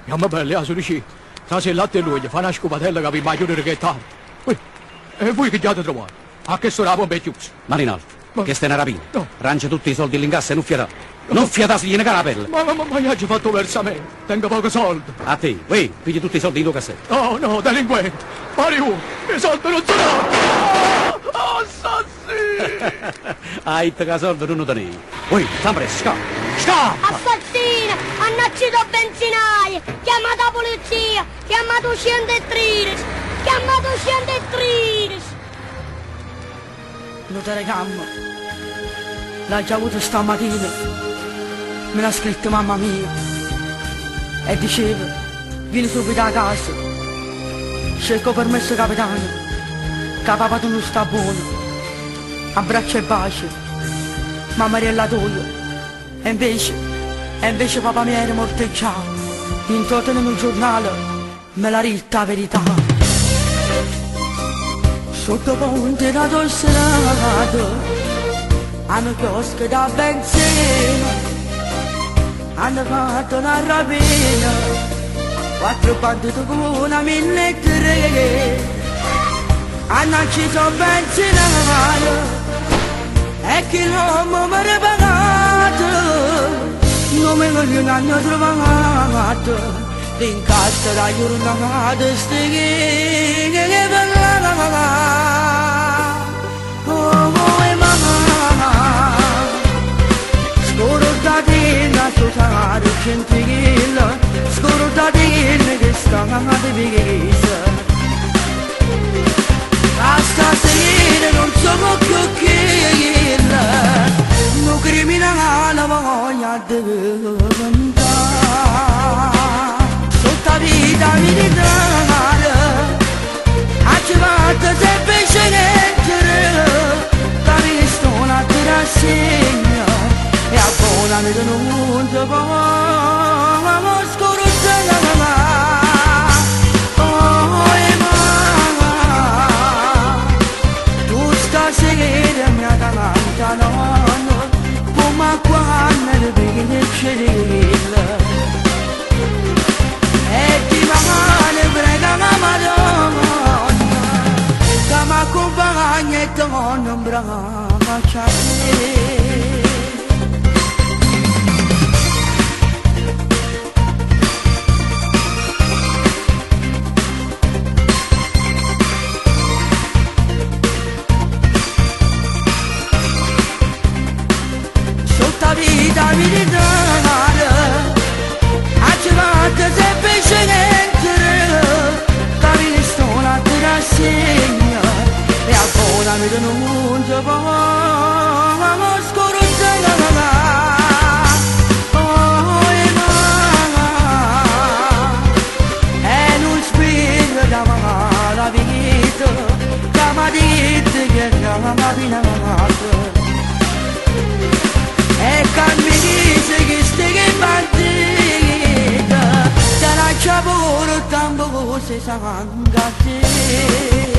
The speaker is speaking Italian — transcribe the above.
Mamma bella, sono dici, tra se latte e lui, fa una scopatella che vi immagino che è tardi. E voi che giate trovate? A che sono la pompa è chiusa? Marinaldo, che stai una rapina? No. Rancia tutti i soldi all'incasso e non fiata. Non fiata se gliene cala la pelle. Ma io ho fatto versamento, tengo pochi soldi. A te, pigli tutti i soldi in tuo cassetto. No, delinquente, pari uno, i soldi non sono. Assassino! Hai che soldi non ne tenevi. Sempre, scappa! Assassino, annacciato benzinaio, chiamate la polizia, chiamate un scientettrice, chiamate un scientettrice. Lo telecamera, l'ha già avuto stamattina, me l'ha scritto mamma mia e diceva, vieni subito a casa, cerco permesso capitano, che papà tu non sta buono, abbraccio e bacio, mamma è la tua, e invece papà mi era morteggiato, intorno nel giornale me l'ha ritta la verità. Sotto ponte da Tosserato, hanno chiosco da benzina, hanno fatto una rapina, 4 partite con una 1.300, hanno acceso benzinaio, e chi non mi ha pagato, non mi vogliono hanno trovato. L'incassa da giornata steghe che parlava. Oh mamma, scordatina sotare centigilla, scordatina che sta di vigesa. A stasera non so più chi no criminale voglia di cantare. Tutta vita mi ritrovare, a civato sempre sceneggiare, la pistona ti rassegna, e a buona mi denuncia, ma scoruzza mamma, tu stasera mi ha davanti nonno, come quando le vedi c'è compagna non braccia sotto vita mi ritrovare, a civato sempre sceneggiare, la pistona ti rassegna, e a buona mi denuncia, ma scoruzza e non spiega da la vita, che mi ha detto che mi ha amato, e che mi dice che stai che partita, te la c'è pure tanto cose sangue a te.